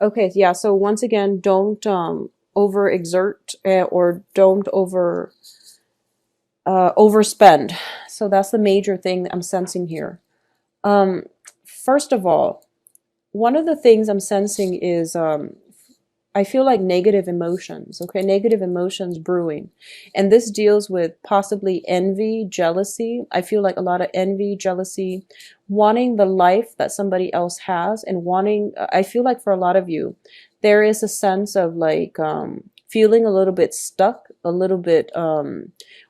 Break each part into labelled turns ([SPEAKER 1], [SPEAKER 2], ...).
[SPEAKER 1] Okay, yeah, so once again, don't overexert or don't overspend. So that's the major thing that I'm sensing here. Um, First of all, one of the things I'm sensing is I feel like negative emotions, okay? Negative emotions brewing. And this deals with possibly envy, jealousy. I feel like a lot of envy, jealousy, wanting the life that somebody else has and wanting, I feel like for a lot of you, there is a sense of like feeling a little bit stuck, a little bit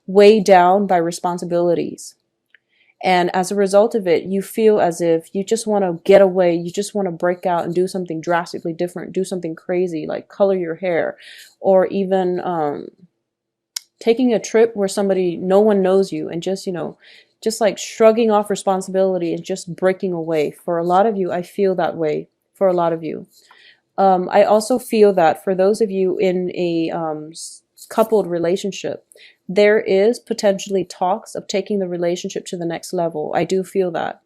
[SPEAKER 1] weighed down by responsibilities. And as a result of it, you feel as if you just want to get away. You just want to break out and do something drastically different, do something crazy, like color your hair, or even taking a trip where somebody, no one knows you, and just, just like shrugging off responsibility and just breaking away. For a lot of you, I feel that way for a lot of you. I also feel that for those of you in a coupled relationship, there is potentially talks of taking the relationship to the next level. I do feel that.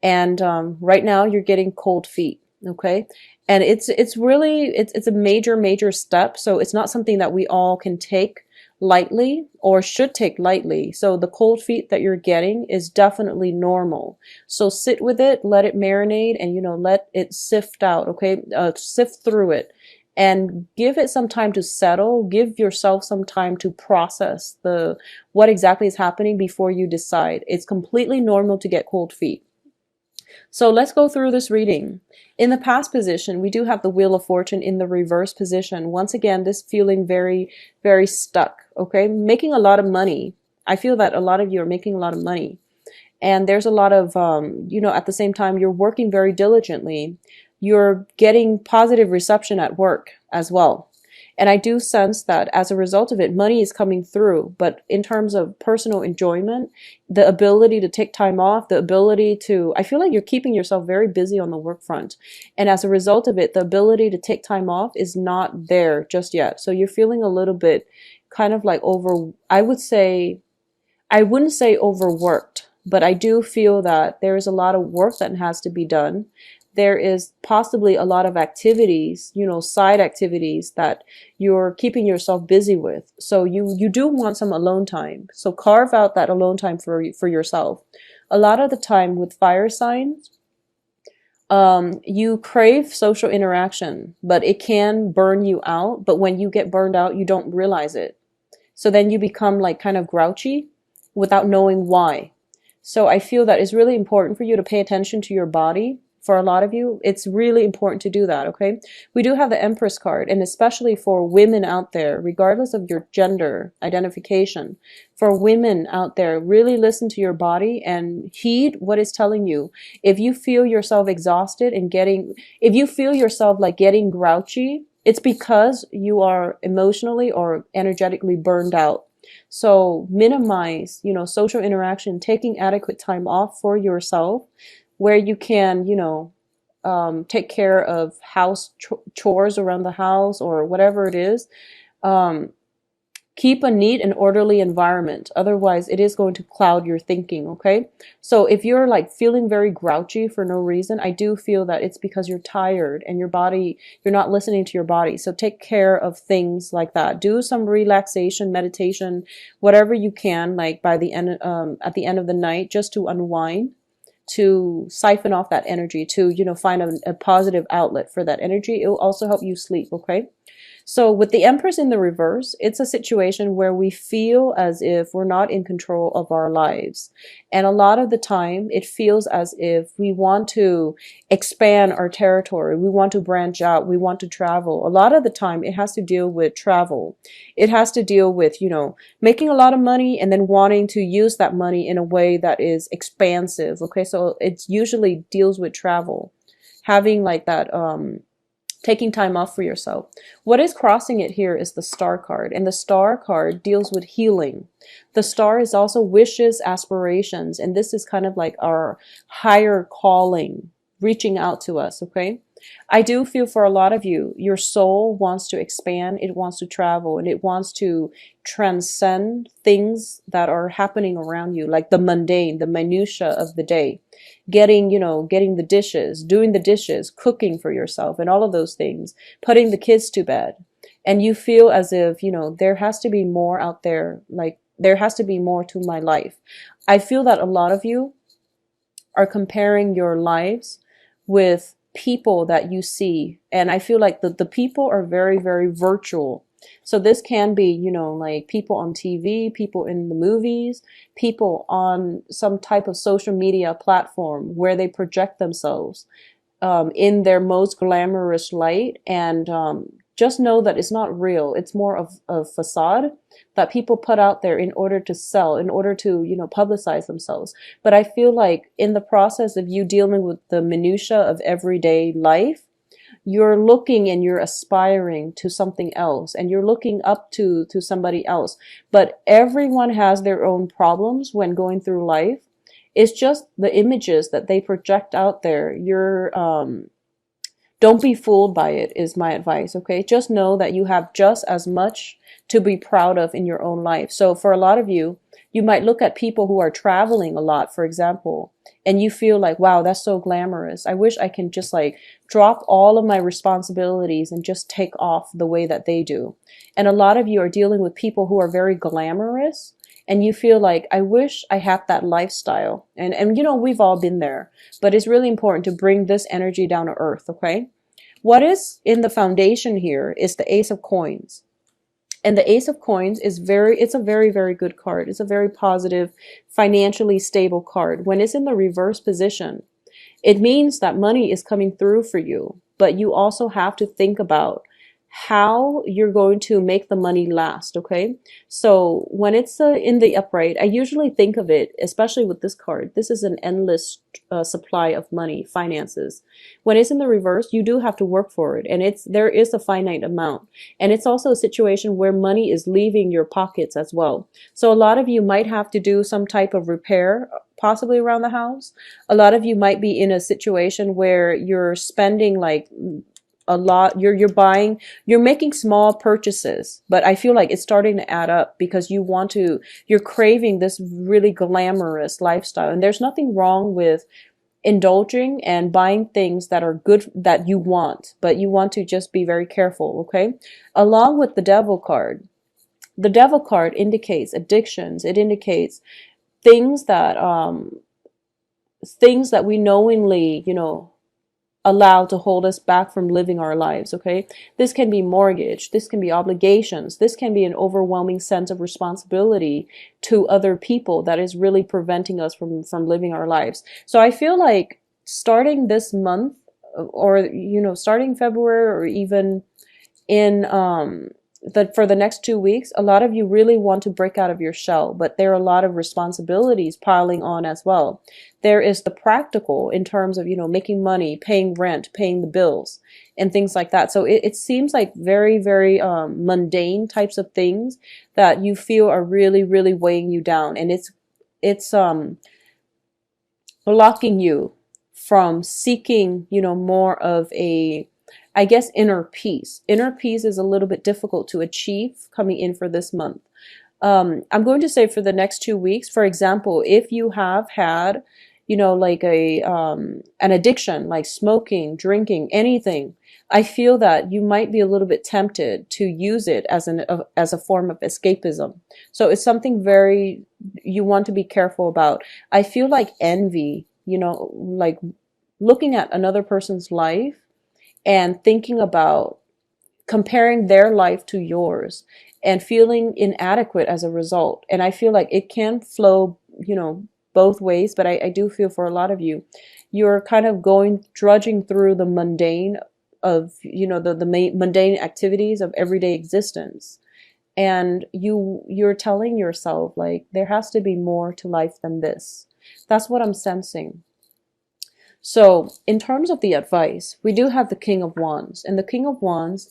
[SPEAKER 1] And right now you're getting cold feet, okay? And it's really it's a major step, so it's not something that we all can take lightly or should take lightly. So the cold feet that you're getting is definitely normal. So sit with it, let it marinate, and let it sift out, okay? Sift through it and give it some time to settle. Give yourself some time to process the what exactly is happening before you decide. It's completely normal to get cold feet. So let's go through this reading. In the past position, we do have the Wheel of Fortune in the reverse position. Once again, this feeling very stuck, okay? Making a lot of money. I feel that a lot of you are making a lot of money. And there's a lot of, at the same time, you're working very diligently. You're getting positive reception at work as well. And I do sense that as a result of it, money is coming through. But in terms of personal enjoyment, the ability to take time off, the ability to, I feel like you're keeping yourself very busy on the work front. And as a result of it, the ability to take time off is not there just yet. So you're feeling a little bit kind of like I wouldn't say overworked, but I do feel that there is a lot of work that has to be done. There is possibly a lot of activities, side activities that you're keeping yourself busy with. So you do want some alone time. So carve out that alone time for yourself. A lot of the time with fire signs, you crave social interaction, but it can burn you out. But when you get burned out, you don't realize it. So then you become like kind of grouchy without knowing why. So I feel that it's really important for you to pay attention to your body. For a lot of you, it's really important to do that, okay? We do have the Empress card, and especially for women out there, regardless of your gender identification, for women out there, really listen to your body and heed what it's telling you. If you feel yourself exhausted and if you feel yourself like getting grouchy, it's because you are emotionally or energetically burned out. So minimize, social interaction, taking adequate time off for yourself where you can, take care of house chores around the house or whatever it is. Um, Keep a neat and orderly environment. Otherwise, it is going to cloud your thinking, okay? So if you're like feeling very grouchy for no reason, I do feel that it's because you're tired and your body, you're not listening to your body. So take care of things like that. Do some relaxation, meditation, whatever you can, like by the end, at the end of the night, just to unwind, to siphon off that energy, to, find a positive outlet for that energy. It will also help you sleep, okay? So with the Empress in the reverse, it's a situation where we feel as if we're not in control of our lives. And a lot of the time, it feels as if we want to expand our territory. We want to branch out. We want to travel. A lot of the time, it has to deal with travel. It has to deal with, making a lot of money and then wanting to use that money in a way that is expansive. Okay, so it usually deals with travel. Having like that, taking time off for yourself. What is crossing it here is the Star card, and the Star card deals with healing. The Star is also wishes, aspirations, and this is kind of like our higher calling reaching out to us, okay? I do feel for a lot of you, your soul wants to expand, it wants to travel, and it wants to transcend things that are happening around you, like the mundane, the minutia of the day. Getting the dishes, doing the dishes, cooking for yourself, and all of those things, putting the kids to bed. And you feel as if, there has to be more out there, like there has to be more to my life. I feel that a lot of you are comparing your lives with people that you see. And I feel like the people are very, very virtual. So this can be, like people on TV, people in the movies, people on some type of social media platform where they project themselves in their most glamorous light. And just know that it's not real. It's more of a facade that people put out there in order to sell, in order to, publicize themselves. But I feel like in the process of you dealing with the minutia of everyday life, you're looking and you're aspiring to something else, and you're looking up to somebody else. But everyone has their own problems when going through life. It's just the images that they project out there. Don't be fooled by it, is my advice, okay? Just know that you have just as much to be proud of in your own life. So for a lot of you, you might look at people who are traveling a lot, for example, and you feel like, wow, that's so glamorous. I wish I can just like drop all of my responsibilities and just take off the way that they do. And a lot of you are dealing with people who are very glamorous, and you feel like, I wish I had that lifestyle. And we've all been there, but it's really important to bring this energy down to earth, okay? What is in the foundation here is the Ace of Coins. And the Ace of Coins is it's a very, very good card. It's a very positive, financially stable card. When it's in the reverse position, it means that money is coming through for you, but you also have to think about how you're going to make the money last, okay? So when it's in the upright, I usually think of it, especially with this card, this is an endless supply of money, finances. When it's in the reverse, you do have to work for it, and there is a finite amount. And it's also a situation where money is leaving your pockets as well. So a lot of you might have to do some type of repair, possibly around the house. A lot of you might be in a situation where you're spending like a lot, you're making small purchases, but I feel like it's starting to add up because you're craving this really glamorous lifestyle. And there's nothing wrong with indulging and buying things that are good, that you want, but you want to just be very careful, okay? Along with the Devil card. The Devil card indicates addictions. It indicates things that we knowingly, allowed to hold us back from living our lives, okay? This can be mortgage, this can be obligations, this can be an overwhelming sense of responsibility to other people that is really preventing us from living our lives. So I feel like starting this month, or starting February, or even in for the next 2 weeks, a lot of you really want to break out of your shell, but there are a lot of responsibilities piling on as well. There is the practical in terms of, making money, paying rent, paying the bills, and things like that. So it seems like very, very mundane types of things that you feel are really, really weighing you down. And it's blocking you from seeking, more of a, I guess, inner peace. Inner peace is a little bit difficult to achieve coming in for this month. I'm going to say for the next 2 weeks, for example, if you have had, like an addiction, like smoking, drinking, anything, I feel that you might be a little bit tempted to use it as a form of escapism. So it's something you want to be careful about. I feel like envy, like looking at another person's life and thinking about comparing their life to yours and feeling inadequate as a result. And I feel like it can flow, both ways, but I do feel for a lot of you, you're kind of drudging through the mundane of, the mundane activities of everyday existence. And you're telling yourself, like, there has to be more to life than this. That's what I'm sensing. So in terms of the advice, we do have the King of Wands, and the King of Wands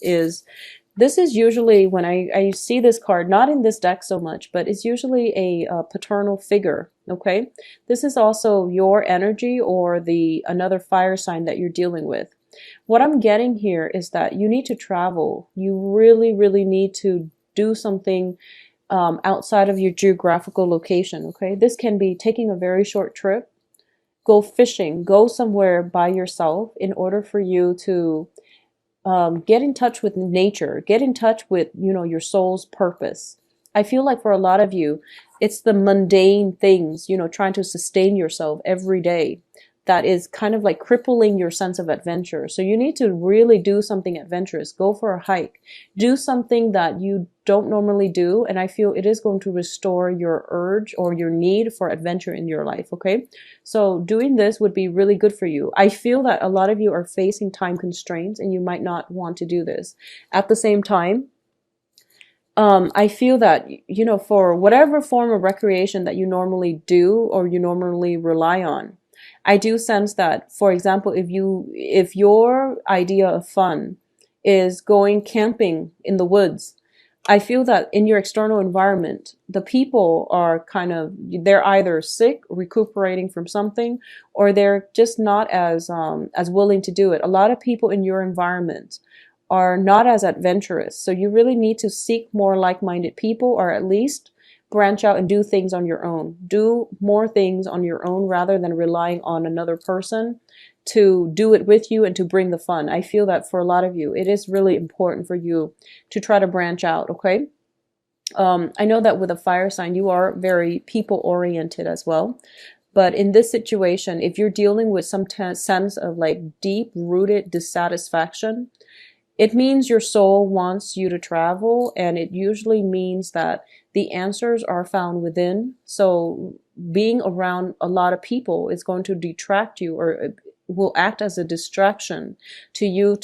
[SPEAKER 1] this is usually when I see this card, not in this deck so much, but it's usually a paternal figure, okay? This is also your energy or another fire sign that you're dealing with. What I'm getting here is that you need to travel. You really, really need to do something outside of your geographical location, okay? This can be taking a very short trip, go fishing, go somewhere by yourself in order for you to get in touch with nature, get in touch with, your soul's purpose. I feel like for a lot of you, it's the mundane things, trying to sustain yourself every day that is kind of like crippling your sense of adventure. So you need to really do something adventurous. Go for a hike. Do something that you don't normally do. And I feel it is going to restore your urge or your need for adventure in your life. Okay. So doing this would be really good for you. I feel that a lot of you are facing time constraints and you might not want to do this. At the same time, I feel that, for whatever form of recreation that you normally do or you normally rely on, I do sense that, for example, if your idea of fun is going camping in the woods, I feel that in your external environment, the people are they're either sick, recuperating from something, or they're just not as willing to do it. A lot of people in your environment are not as adventurous. So you really need to seek more like-minded people, or at least branch out and do things on your own. Do more things on your own rather than relying on another person to do it with you and to bring the fun. I feel that for a lot of you, it is really important for you to try to branch out, okay? I know that with a fire sign, you are very people-oriented as well. But in this situation, if you're dealing with some sense of like deep-rooted dissatisfaction, it means your soul wants you to travel, and it usually means that the answers are found within. So being around a lot of people is going to detract you, or will act as a distraction to you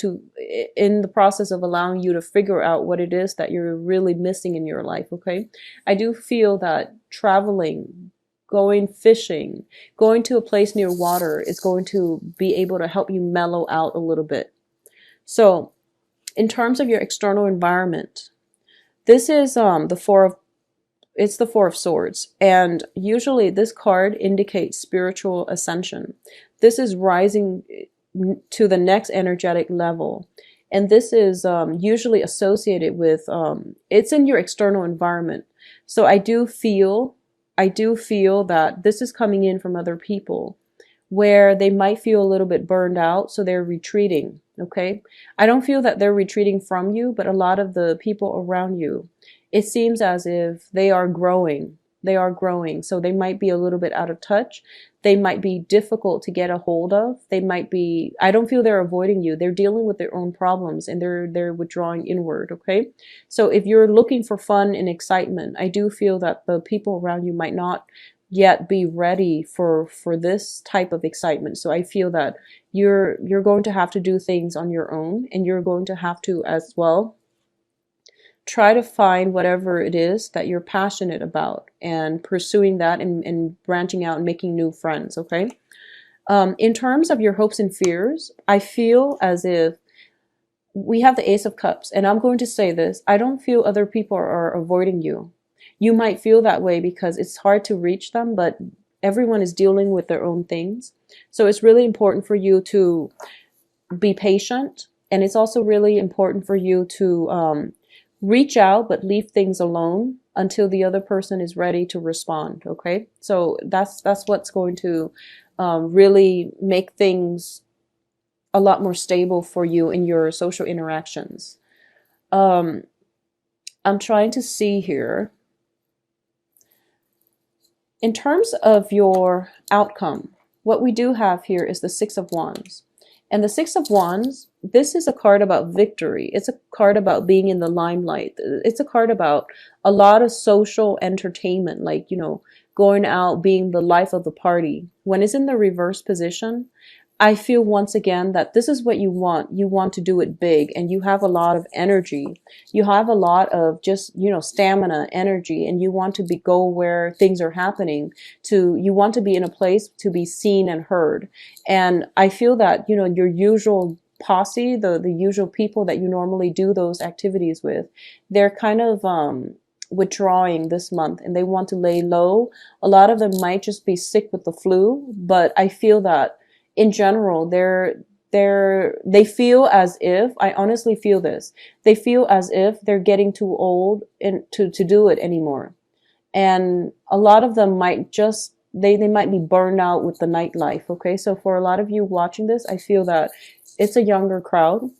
[SPEAKER 1] in the process of allowing you to figure out what it is that you're really missing in your life, okay? I do feel that traveling, going fishing, going to a place near water is going to be able to help you mellow out a little bit. So in terms of your external environment, this is the Four of Swords, and usually this card indicates spiritual ascension. This is rising to the next energetic level, and this is usually associated with it's in your external environment. So I do feel that this is coming in from other people where they might feel a little bit burned out, so they're retreating, okay? I don't feel that they're retreating from you, but a lot of the people around you, it seems as if they are growing. They are growing, so they might be a little bit out of touch. They might be difficult to get a hold of. They might be, I don't feel they're avoiding you. They're dealing with their own problems and they're withdrawing inward, okay? So if you're looking for fun and excitement, I do feel that the people around you might not yet be ready for this type of excitement. So I feel that you're going to have to do things on your own, and you're going to have to as well try to find whatever it is that you're passionate about and pursuing that, and branching out and making new friends, okay? In terms of your hopes and fears, I feel as if we have the Ace of Cups, and I'm going to say this, I don't feel other people are avoiding you. You might feel that way because it's hard to reach them, but everyone is dealing with their own things. So it's really important for you to be patient, and it's also really important for you to reach out but leave things alone until the other person is ready to respond, okay? So that's what's going to really make things a lot more stable for you in your social interactions. I'm trying to see here. In terms of your outcome, what we do have here is the Six of Wands. And the Six of Wands, this is a card about victory. It's a card about being in the limelight. It's a card about a lot of social entertainment, like, going out, being the life of the party. When it's in the reverse position, I feel once again that this is what you want. You want to do it big, and you have a lot of energy. You have a lot of just, stamina, energy, and you want to go where things are happening. You want to be in a place to be seen and heard. And I feel that, your usual posse, the usual people that you normally do those activities with, they're kind of withdrawing this month, and they want to lay low. A lot of them might just be sick with the flu, but I feel that in general, they feel as if, I honestly feel this, they feel as if they're getting too old and to do it anymore. And a lot of them might just, they might be burned out with the nightlife. Okay, so for a lot of you watching this, I feel that it's a younger crowd,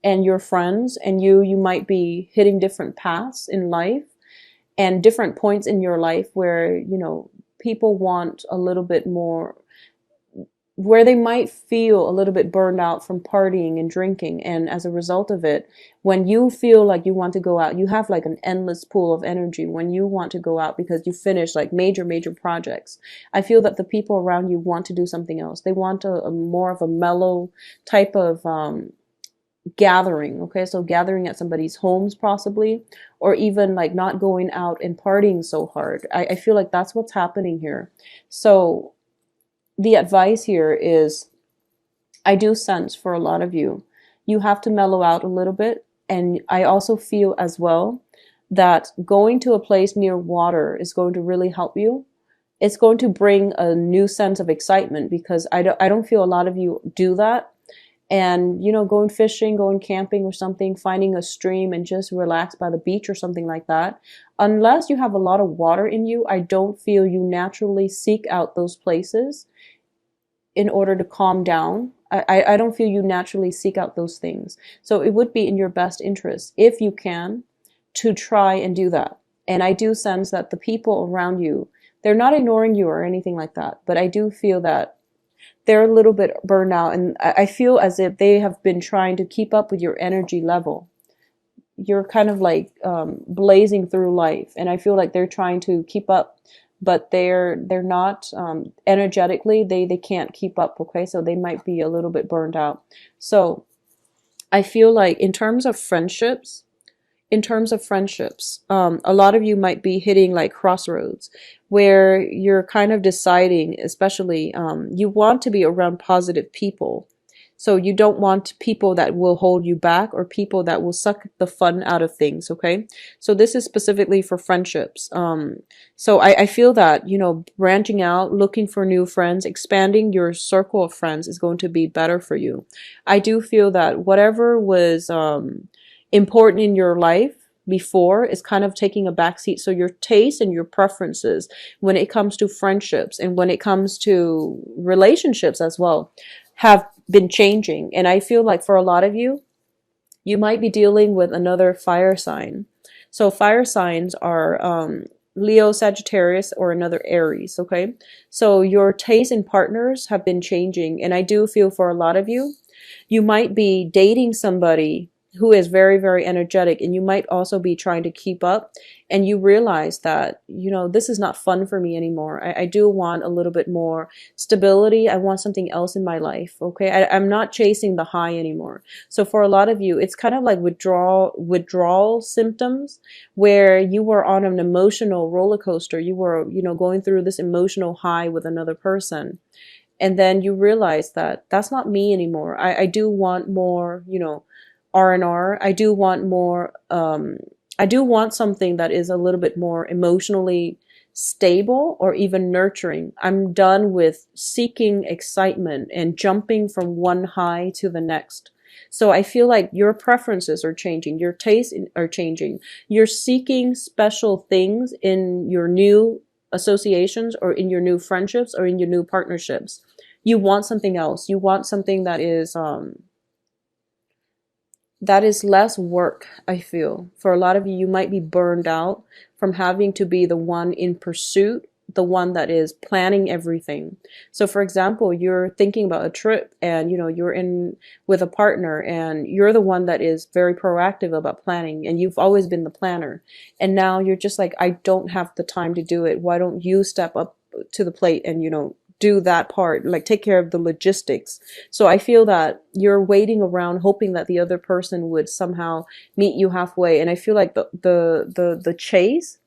[SPEAKER 1] and your friends and you might be hitting different paths in life and different points in your life where, people want a little bit more, where they might feel a little bit burned out from partying and drinking. And as a result of it, when you feel like you want to go out, you have like an endless pool of energy when you want to go out because you finish like major projects. I feel that the people around you want to do something else. They want a more of a mellow type of gathering. Okay, so gathering at somebody's homes possibly, or even like not going out and partying so hard. I feel like that's what's happening here. So the advice here is, I do sense for a lot of you, you have to mellow out a little bit. And I also feel as well that going to a place near water is going to really help you. It's going to bring a new sense of excitement because I don't feel a lot of you do that. And, going fishing, going camping or something, finding a stream and just relax by the beach or something like that. Unless you have a lot of water in you, I don't feel you naturally seek out those places in order to calm down. I don't feel you naturally seek out those things. So it would be in your best interest, if you can, to try and do that. And I do sense that the people around you, they're not ignoring you or anything like that, but I do feel that they're a little bit burned out, and I feel as if they have been trying to keep up with your energy level. You're kind of like blazing through life, and I feel like they're trying to keep up, but they're not energetically, they can't keep up. Okay, so they might be a little bit burned out. So I feel like in terms of friendships, a lot of you might be hitting like crossroads where you're kind of deciding, especially you want to be around positive people. So you don't want people that will hold you back or people that will suck the fun out of things. Okay, so this is specifically for friendships. So I feel that, branching out, looking for new friends, expanding your circle of friends is going to be better for you. I do feel that whatever was important in your life before is kind of taking a backseat. So your taste and your preferences when it comes to friendships and when it comes to relationships as well have been changing. And I feel like for a lot of you, you might be dealing with another fire sign. So fire signs are Leo, Sagittarius, or another Aries. Okay, so your taste in partners have been changing. And I do feel for a lot of you, you might be dating somebody who is very energetic, and you might also be trying to keep up, and you realize that, this is not fun for me anymore. I do want a little bit more stability. I want something else in my life. Okay, I'm not chasing the high anymore. So for a lot of you, it's kind of like withdrawal symptoms, where you were on an emotional roller coaster. You were, going through this emotional high with another person. And then you realize that that's not me anymore. I do want more, R&R. I do want more, I do want something that is a little bit more emotionally stable or even nurturing. I'm done with seeking excitement and jumping from one high to the next. So I feel like your preferences are changing, your tastes are changing. You're seeking special things in your new associations or in your new friendships or in your new partnerships. You want something else. You want something that is less work. I feel for a lot of you, you might be burned out from having to be the one in pursuit, the one that is planning everything. So for example, you're thinking about a trip and you're in with a partner and you're the one that is very proactive about planning, and you've always been the planner, and now you're just like, I don't have the time to do it. Why don't you step up to the plate and do that part, like take care of the logistics. So I feel that you're waiting around hoping that the other person would somehow meet you halfway. And I feel like the chase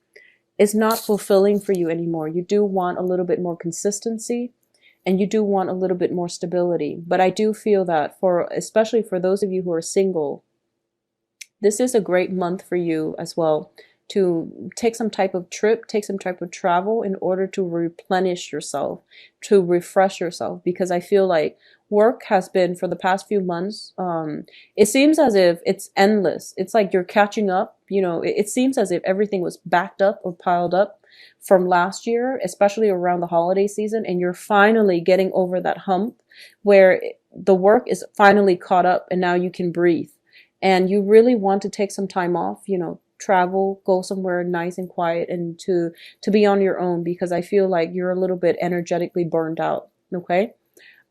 [SPEAKER 1] is not fulfilling for you anymore. You do want a little bit more consistency and you do want a little bit more stability. But I do feel that especially for those of you who are single, this is a great month for you as well, to take some type of trip, take some type of travel in order to replenish yourself, to refresh yourself. Because I feel like work has been for the past few months. It seems as if it's endless. It's like you're catching up. You know, it seems as if everything was backed up or piled up from last year, especially around the holiday season, and you're finally getting over that hump where the work is finally caught up and now you can breathe. And you really want to take some time off, you know, travel, go somewhere nice and quiet and to be on your own because I feel like you're a little bit energetically burned out. Okay?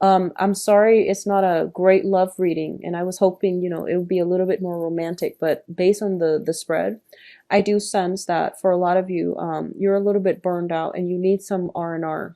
[SPEAKER 1] I'm sorry it's not a great love reading, and I was hoping, you know, it would be a little bit more romantic, but based on the spread, I do sense that for a lot of you, you're a little bit burned out and you need some R&R.